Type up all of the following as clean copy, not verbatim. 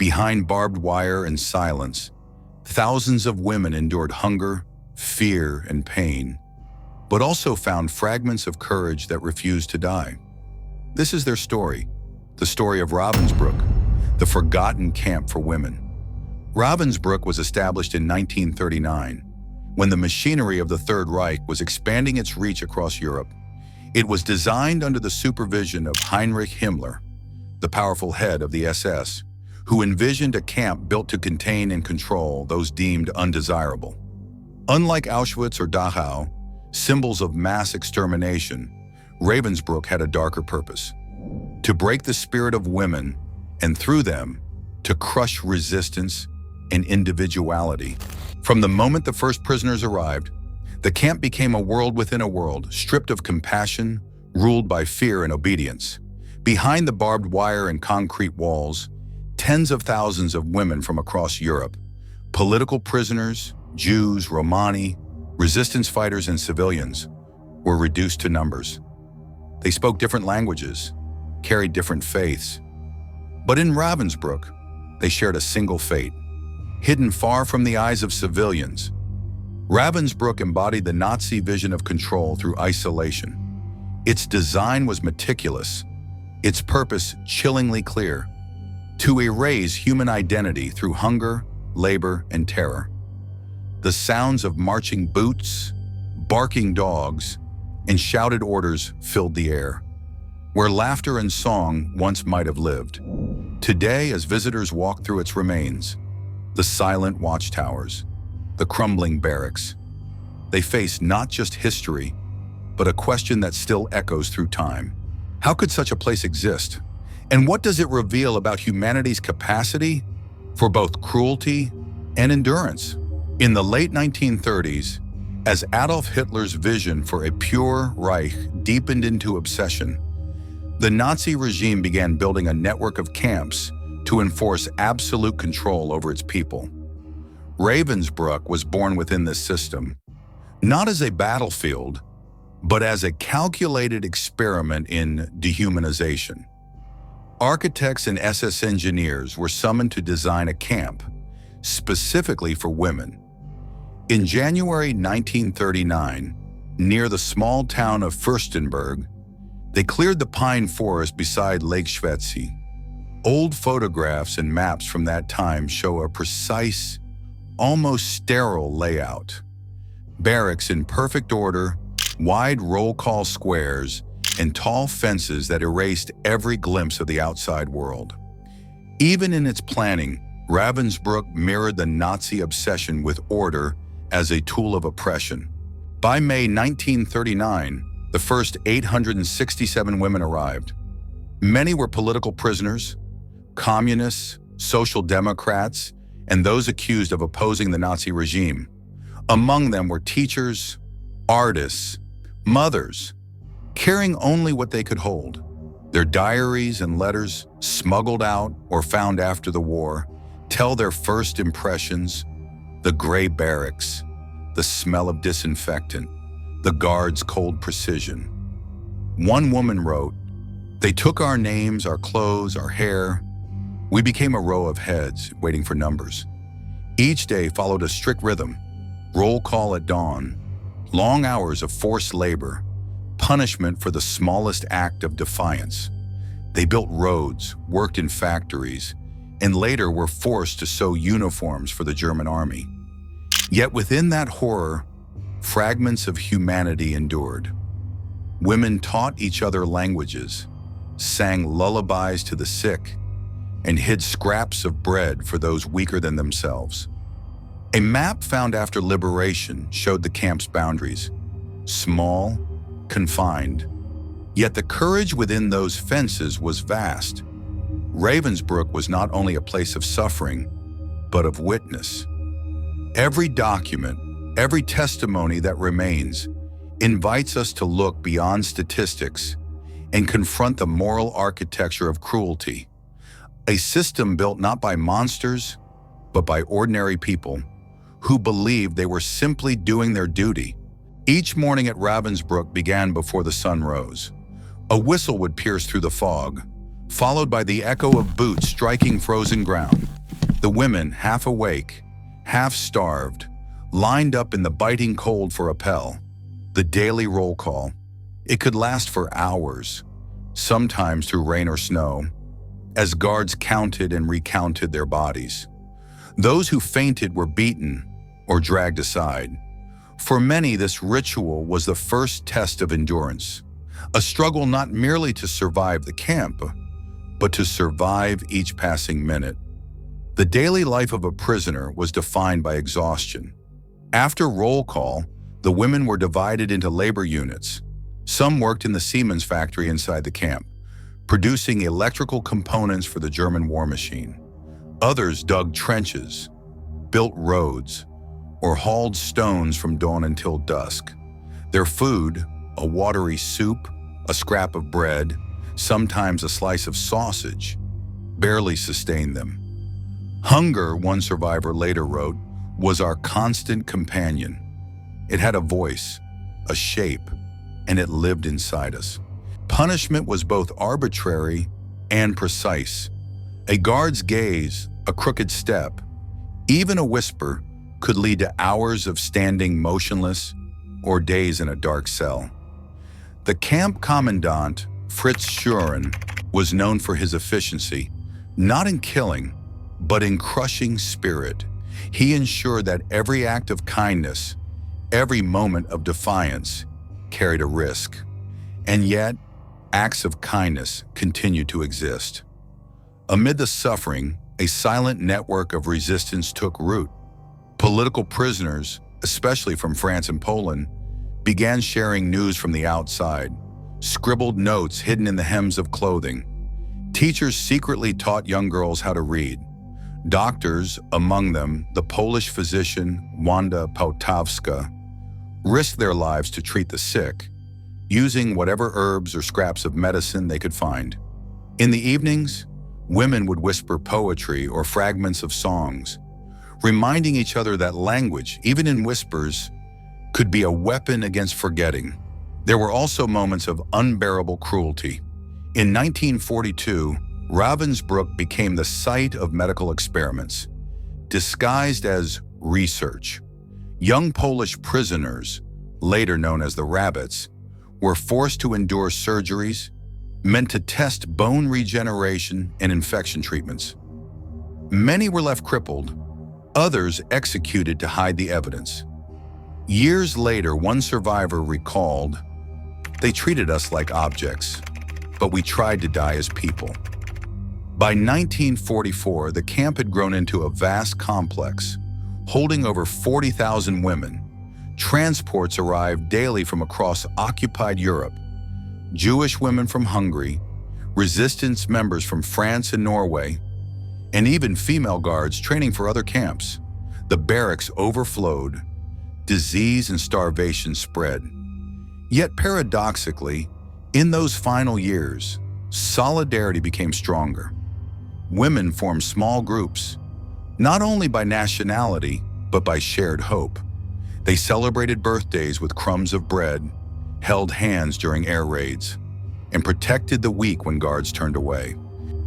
Behind barbed wire and silence, thousands of women endured hunger, fear, and pain, but also found fragments of courage that refused to die. This is their story, the story of Ravensbrück, the forgotten camp for women. Ravensbrück was established in 1939, when the machinery of the Third Reich was expanding its reach across Europe. It was designed under the supervision of Heinrich Himmler, the powerful head of the SS, who envisioned a camp built to contain and control those deemed undesirable. Unlike Auschwitz or Dachau, symbols of mass extermination, Ravensbrück had a darker purpose: to break the spirit of women and through them, to crush resistance and individuality. From the moment the first prisoners arrived, the camp became a world within a world, stripped of compassion, ruled by fear and obedience. Behind the barbed wire and concrete walls, tens of thousands of women from across Europe, political prisoners, Jews, Romani, resistance fighters, and civilians, were reduced to numbers. They spoke different languages, carried different faiths, but in Ravensbrück, they shared a single fate, hidden far from the eyes of civilians. Ravensbrück embodied the Nazi vision of control through isolation. Its design was meticulous, its purpose chillingly clear: to erase human identity through hunger, labor, and terror. The sounds of marching boots, barking dogs, and shouted orders filled the air, where laughter and song once might have lived. Today, as visitors walk through its remains, the silent watchtowers, the crumbling barracks, they face not just history, but a question that still echoes through time. How could such a place exist? And what does it reveal about humanity's capacity for both cruelty and endurance? In the late 1930s, as Adolf Hitler's vision for a pure Reich deepened into obsession, the Nazi regime began building a network of camps to enforce absolute control over its people. Ravensbrück was born within this system, not as a battlefield, but as a calculated experiment in dehumanization. Architects and SS engineers were summoned to design a camp specifically for women. In January 1939, near the small town of Fürstenberg, they cleared the pine forest beside Lake Schwetzee. Old photographs and maps from that time show a precise, almost sterile layout. Barracks in perfect order, wide roll call squares, and tall fences that erased every glimpse of the outside world. Even in its planning, Ravensbrück mirrored the Nazi obsession with order as a tool of oppression. By May 1939, the first 867 women arrived. Many were political prisoners, communists, social democrats, and those accused of opposing the Nazi regime. Among them were teachers, artists, mothers, carrying only what they could hold. Their diaries and letters, smuggled out or found after the war, tell their first impressions: the gray barracks, the smell of disinfectant, the guards' cold precision. One woman wrote, "They took our names, our clothes, our hair. We became a row of heads waiting for numbers." Each day followed a strict rhythm: roll call at dawn, long hours of forced labor, punishment for the smallest act of defiance. They built roads, worked in factories, and later were forced to sew uniforms for the German army. Yet within that horror, fragments of humanity endured. Women taught each other languages, sang lullabies to the sick, and hid scraps of bread for those weaker than themselves. A map found after liberation showed the camp's boundaries: small, confined. Yet the courage within those fences was vast. Ravensbrück was not only a place of suffering, but of witness. Every document, every testimony that remains, invites us to look beyond statistics and confront the moral architecture of cruelty. A system built not by monsters, but by ordinary people who believed they were simply doing their duty. Each morning at Ravensbrück began before the sun rose. A whistle would pierce through the fog, followed by the echo of boots striking frozen ground. The women, half awake, half starved, lined up in the biting cold for Appel, the daily roll call. It could last for hours, sometimes through rain or snow, as guards counted and recounted their bodies. Those who fainted were beaten or dragged aside. For many, this ritual was the first test of endurance, a struggle not merely to survive the camp, but to survive each passing minute. The daily life of a prisoner was defined by exhaustion. After roll call, the women were divided into labor units. Some worked in the Siemens factory inside the camp, producing electrical components for the German war machine. Others dug trenches, built roads, or hauled stones from dawn until dusk. Their food, a watery soup, a scrap of bread, sometimes a slice of sausage, barely sustained them. Hunger, one survivor later wrote, was our constant companion. It had a voice, a shape, and it lived inside us. Punishment was both arbitrary and precise. A guard's gaze, a crooked step, even a whisper could lead to hours of standing motionless or days in a dark cell. The camp commandant, Fritz Schuren, was known for his efficiency, not in killing, but in crushing spirit. He ensured that every act of kindness, every moment of defiance, carried a risk. And yet, acts of kindness continued to exist. Amid the suffering, a silent network of resistance took root. Political prisoners, especially from France and Poland, began sharing news from the outside, scribbled notes hidden in the hems of clothing. Teachers secretly taught young girls how to read. Doctors, among them the Polish physician Wanda Pawtowska, risked their lives to treat the sick, using whatever herbs or scraps of medicine they could find. In the evenings, women would whisper poetry or fragments of songs, reminding each other that language, even in whispers, could be a weapon against forgetting. There were also moments of unbearable cruelty. In 1942, Ravensbrück became the site of medical experiments, disguised as research. Young Polish prisoners, later known as the rabbits, were forced to endure surgeries meant to test bone regeneration and infection treatments. Many were left crippled, others executed to hide the evidence. Years later, one survivor recalled, "They treated us like objects, but we tried to die as people." By 1944, the camp had grown into a vast complex, holding over 40,000 women. Transports arrived daily from across occupied Europe. Jewish women from Hungary, resistance members from France and Norway, and even female guards training for other camps. The barracks overflowed. Disease and starvation spread. Yet paradoxically, in those final years, solidarity became stronger. Women formed small groups, not only by nationality, but by shared hope. They celebrated birthdays with crumbs of bread, held hands during air raids, and protected the weak when guards turned away.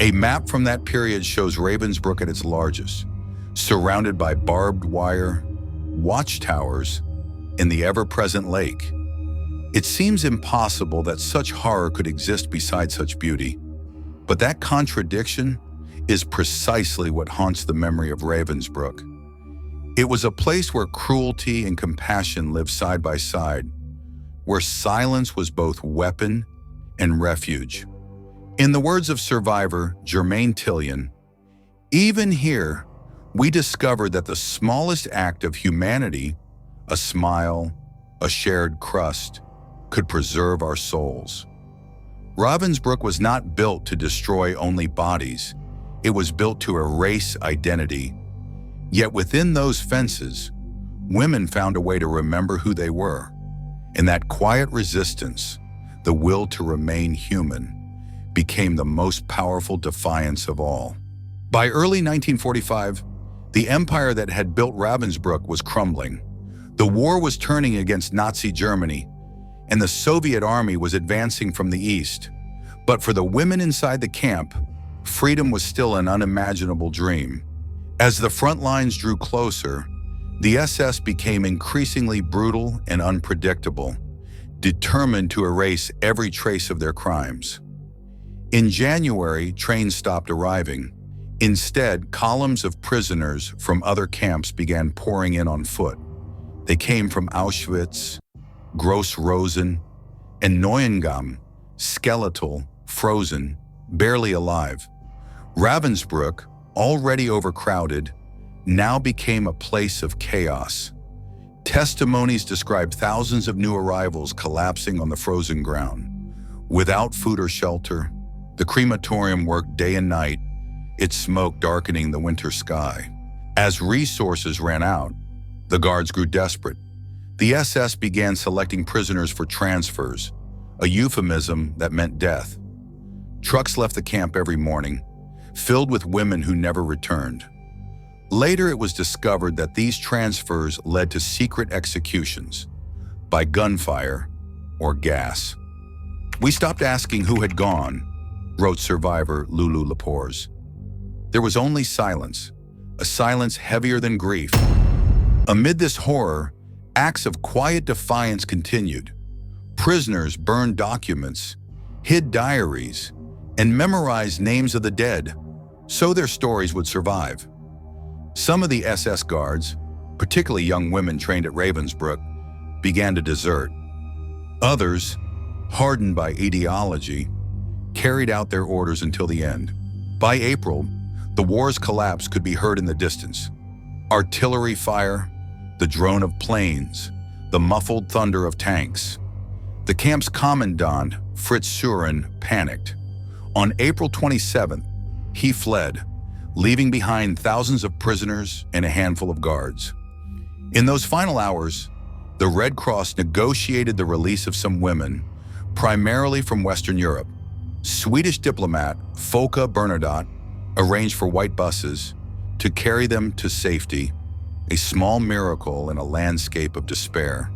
A map from that period shows Ravensbrück at its largest, surrounded by barbed wire, watchtowers, and the ever-present lake. It seems impossible that such horror could exist beside such beauty, but that contradiction is precisely what haunts the memory of Ravensbrück. It was a place where cruelty and compassion lived side by side, where silence was both weapon and refuge. In the words of survivor Germaine Tillion, "Even here, we discovered that the smallest act of humanity, a smile, a shared crust, could preserve our souls." Ravensbrück was not built to destroy only bodies. It was built to erase identity. Yet within those fences, women found a way to remember who they were. And that quiet resistance, the will to remain human, became the most powerful defiance of all. By early 1945, the empire that had built Ravensbrück was crumbling. The war was turning against Nazi Germany, and the Soviet army was advancing from the east. But for the women inside the camp, freedom was still an unimaginable dream. As the front lines drew closer, the SS became increasingly brutal and unpredictable, determined to erase every trace of their crimes. In January, trains stopped arriving. Instead, columns of prisoners from other camps began pouring in on foot. They came from Auschwitz, Gross-Rosen, and Neuengamme, skeletal, frozen, barely alive. Ravensbrück, already overcrowded, now became a place of chaos. Testimonies describe thousands of new arrivals collapsing on the frozen ground. Without food or shelter, the crematorium worked day and night, its smoke darkening the winter sky. As resources ran out, the guards grew desperate. The SS began selecting prisoners for transfers, a euphemism that meant death. Trucks left the camp every morning, filled with women who never returned. Later, it was discovered that these transfers led to secret executions by gunfire or gas. "We stopped asking who had gone," wrote survivor Lulu Lepores. There was only silence, a silence heavier than grief. Amid this horror, acts of quiet defiance continued. Prisoners burned documents, hid diaries, and memorized names of the dead, so their stories would survive. Some of the SS guards, particularly young women trained at Ravensbrück, began to desert. Others, hardened by ideology, carried out their orders until the end. By April, the war's collapse could be heard in the distance. Artillery fire, the drone of planes, the muffled thunder of tanks. The camp's commandant, Fritz Suren, panicked. On April 27th, he fled, leaving behind thousands of prisoners and a handful of guards. In those final hours, the Red Cross negotiated the release of some women, primarily from Western Europe. Swedish diplomat Folke Bernadotte arranged for white buses to carry them to safety, a small miracle in a landscape of despair.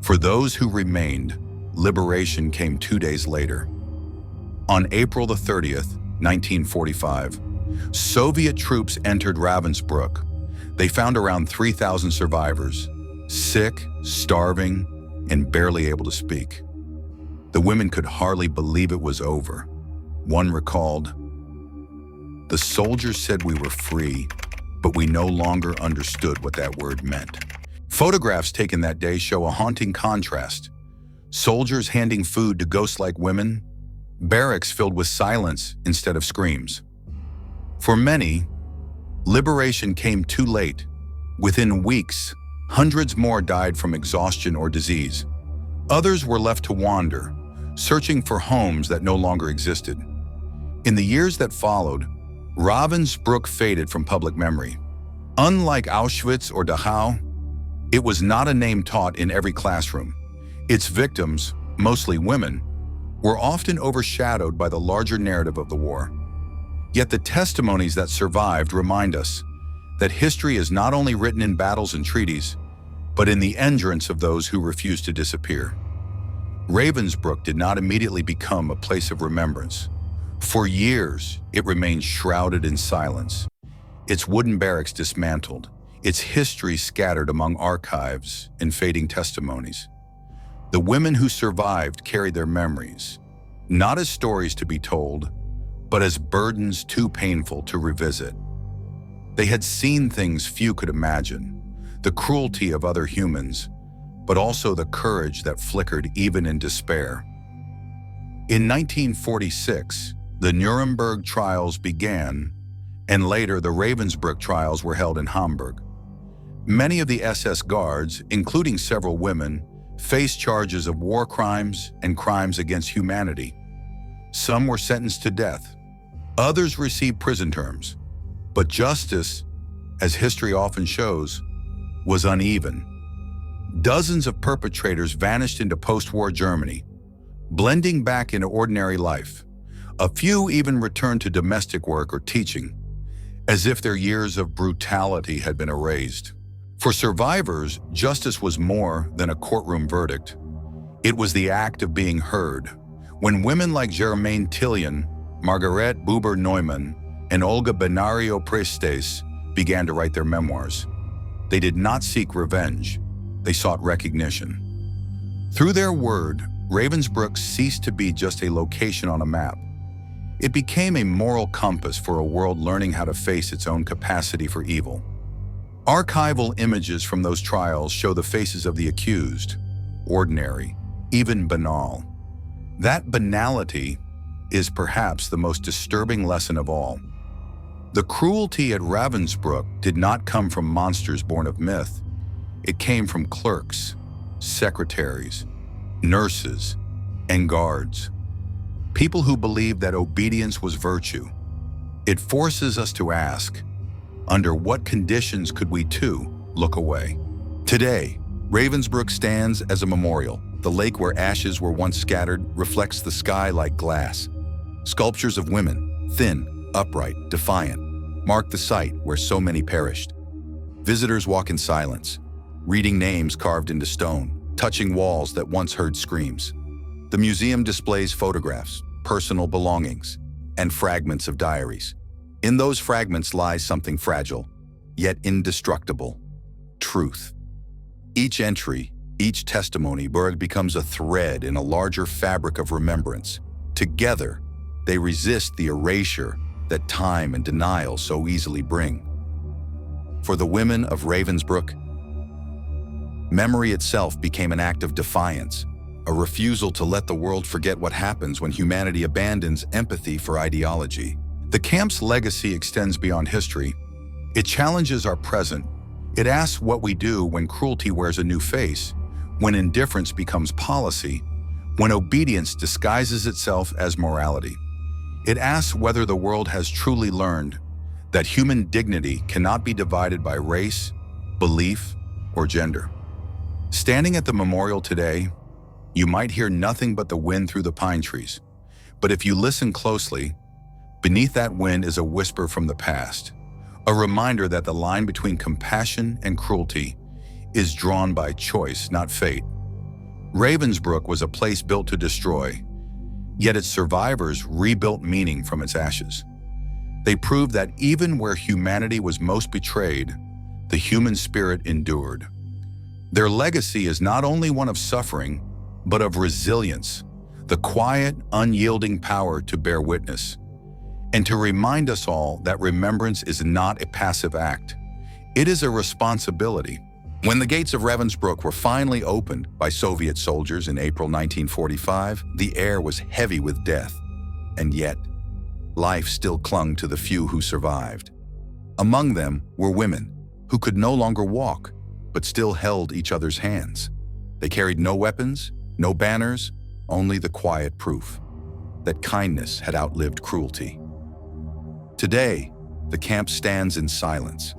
For those who remained, liberation came 2 days later. On April the 30th, 1945, Soviet troops entered Ravensbrück. They found around 3,000 survivors, sick, starving, and barely able to speak. The women could hardly believe it was over. One recalled, "The soldiers said we were free, but we no longer understood what that word meant." Photographs taken that day show a haunting contrast. Soldiers handing food to ghost-like women, barracks filled with silence instead of screams. For many, liberation came too late. Within weeks, hundreds more died from exhaustion or disease. Others were left to wander, searching for homes that no longer existed. In the years that followed, Ravensbrück faded from public memory. Unlike Auschwitz or Dachau, it was not a name taught in every classroom. Its victims, mostly women, were often overshadowed by the larger narrative of the war. Yet the testimonies that survived remind us that history is not only written in battles and treaties, but in the endurance of those who refuse to disappear. Ravensbrück did not immediately become a place of remembrance. For years, it remained shrouded in silence, its wooden barracks dismantled, its history scattered among archives and fading testimonies. The women who survived carried their memories, not as stories to be told, but as burdens too painful to revisit. They had seen things few could imagine, the cruelty of other humans, but also the courage that flickered even in despair. In 1946, the Nuremberg trials began, and later the Ravensbrück trials were held in Hamburg. Many of the SS guards, including several women, faced charges of war crimes and crimes against humanity. Some were sentenced to death. Others received prison terms. But justice, as history often shows, was uneven. Dozens of perpetrators vanished into post-war Germany, blending back into ordinary life. A few even returned to domestic work or teaching, as if their years of brutality had been erased. For survivors, justice was more than a courtroom verdict. It was the act of being heard. When women like Germaine Tillion, Margarete Buber-Neumann, and Olga Benario Prestes began to write their memoirs. They did not seek revenge, they sought recognition. Through their word, Ravensbrück ceased to be just a location on a map. It became a moral compass for a world learning how to face its own capacity for evil. Archival images from those trials show the faces of the accused, ordinary, even banal. That banality is perhaps the most disturbing lesson of all. The cruelty at Ravensbrück did not come from monsters born of myth. It came from clerks, secretaries, nurses, and guards. People who believed that obedience was virtue. It forces us to ask, under what conditions could we too look away? Today, Ravensbrück stands as a memorial. The lake where ashes were once scattered reflects the sky like glass. Sculptures of women, thin, upright, defiant, mark the site where so many perished. Visitors walk in silence, reading names carved into stone, touching walls that once heard screams. The museum displays photographs, personal belongings, and fragments of diaries. In those fragments lies something fragile, yet indestructible: truth. Each entry, each testimony becomes a thread in a larger fabric of remembrance. Together, they resist the erasure that time and denial so easily bring. For the women of Ravensbrück, memory itself became an act of defiance, a refusal to let the world forget what happens when humanity abandons empathy for ideology. The camp's legacy extends beyond history. It challenges our present. It asks what we do when cruelty wears a new face, when indifference becomes policy, when obedience disguises itself as morality. It asks whether the world has truly learned that human dignity cannot be divided by race, belief, or gender. Standing at the memorial today, you might hear nothing but the wind through the pine trees. But if you listen closely, beneath that wind is a whisper from the past, a reminder that the line between compassion and cruelty is drawn by choice, not fate. Ravensbrück was a place built to destroy, yet its survivors rebuilt meaning from its ashes. They proved that even where humanity was most betrayed, the human spirit endured. Their legacy is not only one of suffering, but of resilience, the quiet, unyielding power to bear witness, and to remind us all that remembrance is not a passive act. It is a responsibility. When the gates of Ravensbrück were finally opened by Soviet soldiers in April 1945, the air was heavy with death, and yet, life still clung to the few who survived. Among them were women who could no longer walk, but still held each other's hands. They carried no weapons, no banners, only the quiet proof that kindness had outlived cruelty. Today, the camp stands in silence.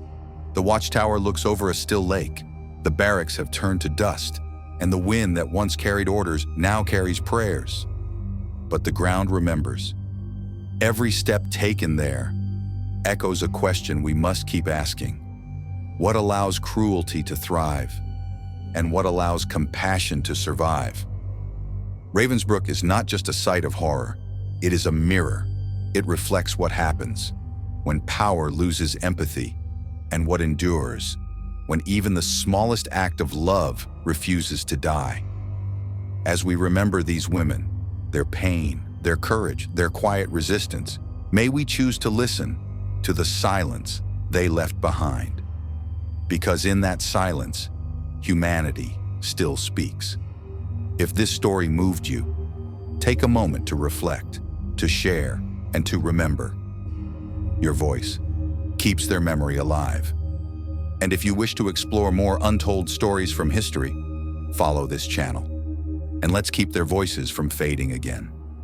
The watchtower looks over a still lake. The barracks have turned to dust, and the wind that once carried orders now carries prayers. But the ground remembers. Every step taken there echoes a question we must keep asking. What allows cruelty to thrive? And what allows compassion to survive? Ravensbrück is not just a site of horror. It is a mirror. It reflects what happens when power loses empathy, and what endures when even the smallest act of love refuses to die. As we remember these women, their pain, their courage, their quiet resistance, may we choose to listen to the silence they left behind. Because in that silence, humanity still speaks. If this story moved you, take a moment to reflect, to share, and to remember. Your voice keeps their memory alive. And if you wish to explore more untold stories from history, follow this channel. And let's keep their voices from fading again.